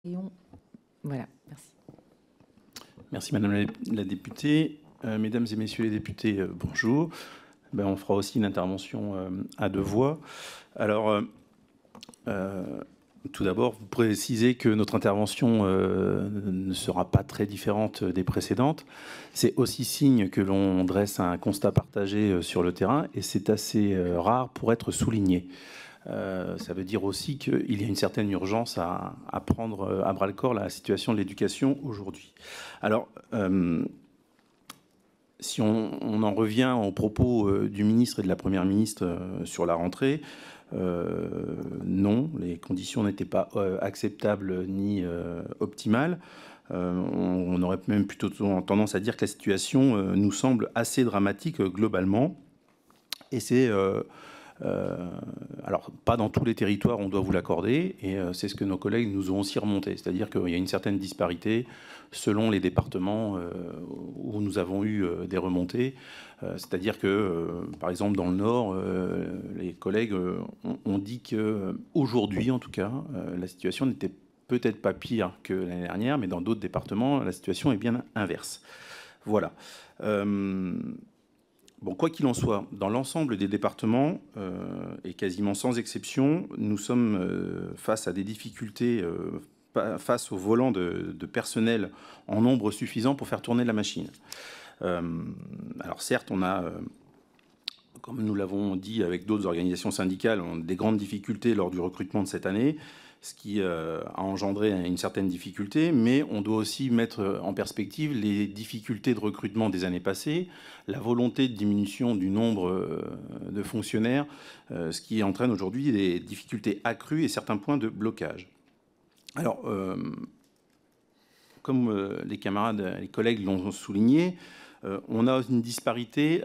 Voilà, merci. Merci Madame la députée. Mesdames et Messieurs les députés, bonjour. On fera aussi une intervention à deux voix. Alors, tout d'abord, vous précisez que notre intervention ne sera pas très différente des précédentes. C'est aussi signe que l'on dresse un constat partagé sur le terrain et c'est assez rare pour être souligné. Ça veut dire aussi qu'il y a une certaine urgence à prendre à bras-le-corps la situation de l'éducation aujourd'hui. Alors, si on en revient aux propos du ministre et de la Première ministre sur la rentrée, non, les conditions n'étaient pas acceptables ni optimales. On aurait même plutôt tendance à dire que la situation nous semble assez dramatique globalement. Et c'est... alors, pas dans tous les territoires, on doit vous l'accorder, et c'est ce que nos collègues nous ont aussi remonté. C'est-à-dire qu'il y a une certaine disparité selon les départements où nous avons eu des remontées. C'est-à-dire que, par exemple, dans le Nord, les collègues ont dit qu'aujourd'hui, en tout cas, la situation n'était peut-être pas pire que l'année dernière, mais dans d'autres départements, la situation est bien inverse. Voilà. Bon, quoi qu'il en soit, dans l'ensemble des départements, et quasiment sans exception, nous sommes face à des difficultés, face au volant de personnel en nombre suffisant pour faire tourner la machine. Alors certes, on a, comme nous l'avons dit avec d'autres organisations syndicales, des grandes difficultés lors du recrutement de cette année, ce qui a engendré une certaine difficulté, mais on doit aussi mettre en perspective les difficultés de recrutement des années passées, la volonté de diminution du nombre de fonctionnaires, ce qui entraîne aujourd'hui des difficultés accrues et certains points de blocage. Alors, comme les camarades, les collègues l'ont souligné, on a une disparité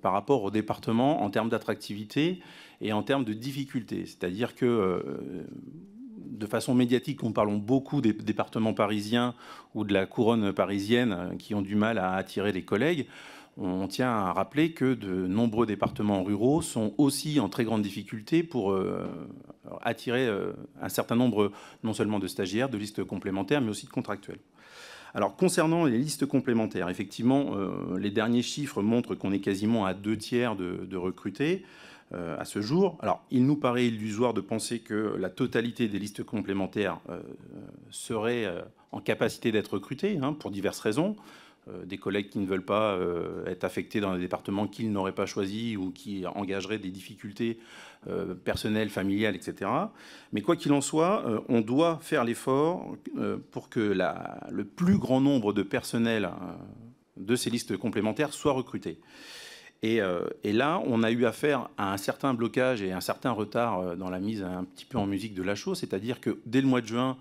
par rapport au département en termes d'attractivité et en termes de difficulté. C'est-à-dire que de façon médiatique, nous parlons beaucoup des départements parisiens ou de la couronne parisienne qui ont du mal à attirer les collègues. On tient à rappeler que de nombreux départements ruraux sont aussi en très grande difficulté pour attirer un certain nombre non seulement de stagiaires, de listes complémentaires, mais aussi de contractuels. Alors, concernant les listes complémentaires, effectivement, les derniers chiffres montrent qu'on est quasiment à 2/3 de recrutés à ce jour. Alors, il nous paraît illusoire de penser que la totalité des listes complémentaires serait en capacité d'être recrutée, pour diverses raisons. Des collègues qui ne veulent pas être affectés dans des départements qu'ils n'auraient pas choisis ou qui engageraient des difficultés personnelles, familiales, etc. Mais quoi qu'il en soit, on doit faire l'effort pour que le plus grand nombre de personnels de ces listes complémentaires soit recruté. Et là, on a eu affaire à un certain blocage et un certain retard dans la mise un petit peu en musique de la chose, c'est-à-dire que dès le mois de juin,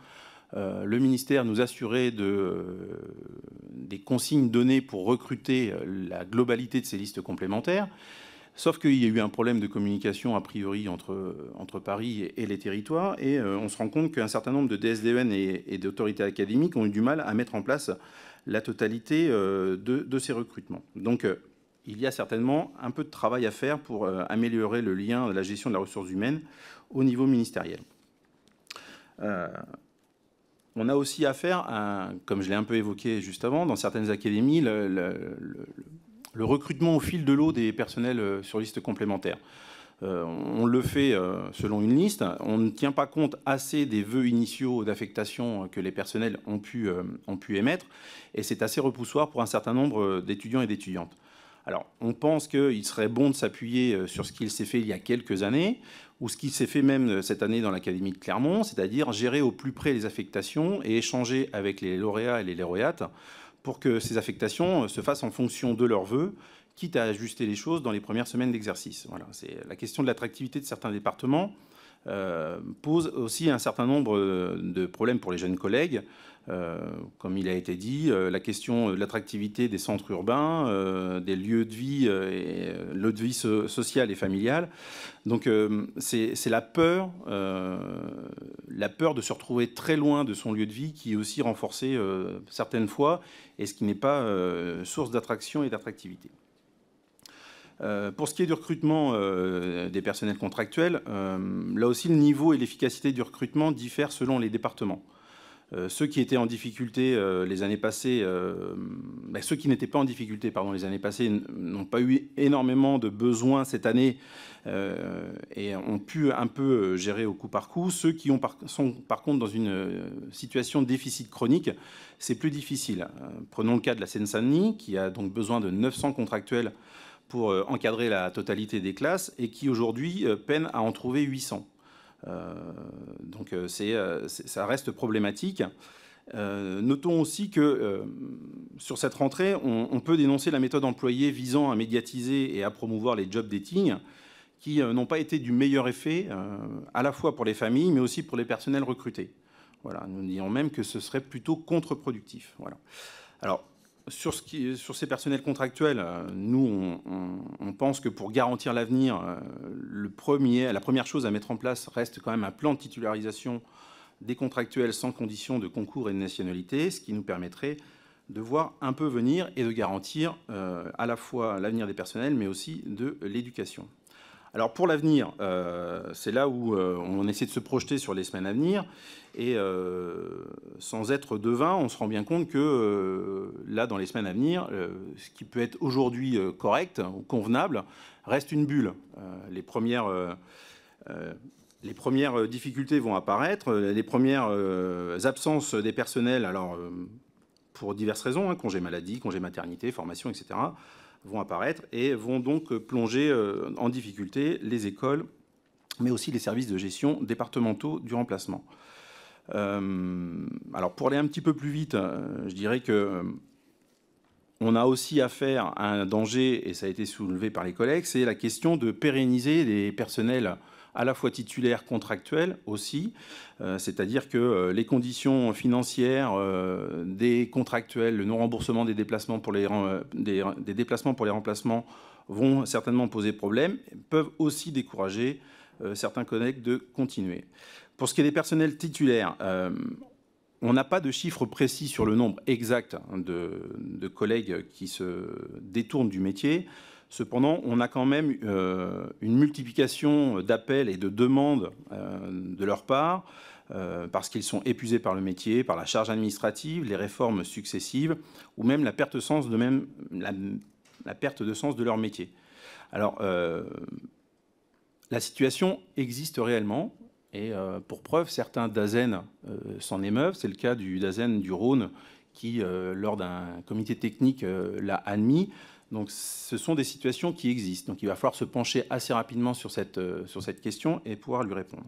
le ministère nous assurait des consignes données pour recruter la globalité de ces listes complémentaires. Sauf qu'il y a eu un problème de communication, a priori, entre Paris et les territoires. Et on se rend compte qu'un certain nombre de DSDN et d'autorités académiques ont eu du mal à mettre en place la totalité de ces recrutements. Donc, il y a certainement un peu de travail à faire pour améliorer le lien de la gestion de la ressource humaine au niveau ministériel. On a aussi affaire à, comme je l'ai un peu évoqué juste avant, dans certaines académies, le recrutement au fil de l'eau des personnels sur liste complémentaire. On le fait selon une liste. On ne tient pas compte assez des vœux initiaux d'affectation que les personnels ont pu émettre. Et c'est assez repoussoir pour un certain nombre d'étudiants et d'étudiantes. Alors, on pense qu'il serait bon de s'appuyer sur ce qu'il s'est fait il y a quelques années, ou ce qui s'est fait même cette année dans l'Académie de Clermont, c'est-à-dire gérer au plus près les affectations et échanger avec les lauréats et les lauréates pour que ces affectations se fassent en fonction de leurs vœux, quitte à ajuster les choses dans les premières semaines d'exercice. Voilà, c'est la question de l'attractivité de certains départements pose aussi un certain nombre de problèmes pour les jeunes collègues. Comme il a été dit, la question de l'attractivité des centres urbains, des lieux de vie, lieux de vie sociale et familiale. Donc c'est la peur de se retrouver très loin de son lieu de vie qui est aussi renforcée certaines fois, et ce qui n'est pas source d'attraction et d'attractivité. Pour ce qui est du recrutement des personnels contractuels, là aussi le niveau et l'efficacité du recrutement diffèrent selon les départements. Ceux qui étaient en difficulté les années passées, ceux qui n'étaient pas en difficulté les années passées n'ont pas eu énormément de besoins cette année et ont pu un peu gérer au coup par coup. Ceux qui sont par contre dans une situation de déficit chronique, c'est plus difficile. Prenons le cas de la Seine-Saint-Denis, qui a donc besoin de 900 contractuels pour encadrer la totalité des classes et qui aujourd'hui peine à en trouver 800. Donc ça reste problématique. Notons aussi que sur cette rentrée, on peut dénoncer la méthode employée visant à médiatiser et à promouvoir les job dating qui n'ont pas été du meilleur effet à la fois pour les familles mais aussi pour les personnels recrutés. Voilà, nous disons même que ce serait plutôt contre-productif. Voilà. Alors, sur ces personnels contractuels, nous, on pense que pour garantir l'avenir, la première chose à mettre en place reste quand même un plan de titularisation des contractuels sans condition de concours et de nationalité, ce qui nous permettrait de voir un peu venir et de garantir à la fois l'avenir des personnels, mais aussi de l'éducation. Alors pour l'avenir, c'est là où on essaie de se projeter sur les semaines à venir. Et sans être devin, on se rend bien compte que là, dans les semaines à venir, ce qui peut être aujourd'hui correct ou convenable reste une bulle. Les premières difficultés vont apparaître, les premières absences des personnels, alors pour diverses raisons, congé maladie, congé maternité, formation, etc., vont apparaître et vont donc plonger en difficulté les écoles, mais aussi les services de gestion départementaux du remplacement. Alors pour aller un petit peu plus vite, je dirais que on a aussi affaire à un danger, et ça a été soulevé par les collègues, c'est la question de pérenniser les personnels à la fois titulaires, contractuels aussi, c'est-à-dire que les conditions financières des contractuels, le non-remboursement des déplacements pour les remplacements vont certainement poser problème, peuvent aussi décourager certains collègues de continuer. Pour ce qui est des personnels titulaires, on n'a pas de chiffre précis sur le nombre exact de collègues qui se détournent du métier. Cependant, on a quand même une multiplication d'appels et de demandes de leur part parce qu'ils sont épuisés par le métier, par la charge administrative, les réformes successives ou même la perte de sens de leur métier. Alors, la situation existe réellement. Et pour preuve, certains DAZEN s'en émeuvent. C'est le cas du DAZEN du Rhône qui, lors d'un comité technique, l'a admis. Donc ce sont des situations qui existent. Donc il va falloir se pencher assez rapidement sur cette question et pouvoir lui répondre.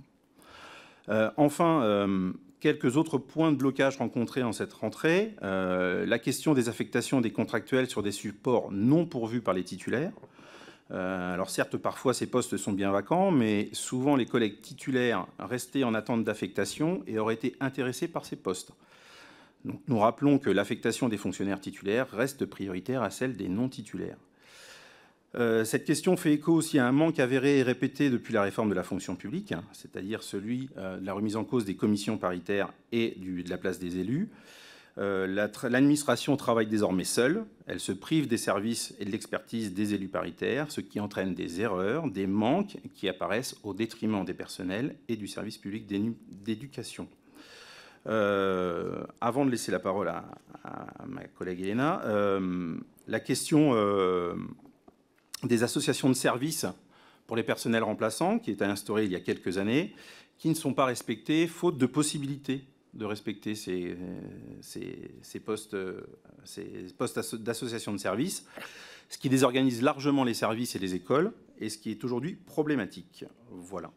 Enfin, quelques autres points de blocage rencontrés en cette rentrée. La question des affectations des contractuels sur des supports non pourvus par les titulaires. Alors certes, parfois ces postes sont bien vacants, mais souvent les collègues titulaires restaient en attente d'affectation et auraient été intéressés par ces postes. Donc, nous rappelons que l'affectation des fonctionnaires titulaires reste prioritaire à celle des non-titulaires. Cette question fait écho aussi à un manque avéré et répété depuis la réforme de la fonction publique, c'est-à-dire celui de la remise en cause des commissions paritaires et de la place des élus. L'administration travaille désormais seule. Elle se prive des services et de l'expertise des élus paritaires, ce qui entraîne des erreurs, des manques qui apparaissent au détriment des personnels et du service public d'éducation. Avant de laisser la parole à ma collègue Elena, la question des associations de services pour les personnels remplaçants, qui est instaurée il y a quelques années, qui ne sont pas respectées, faute de possibilité de respecter ces postes d'association de services, ce qui désorganise largement les services et les écoles, et ce qui est aujourd'hui problématique. Voilà.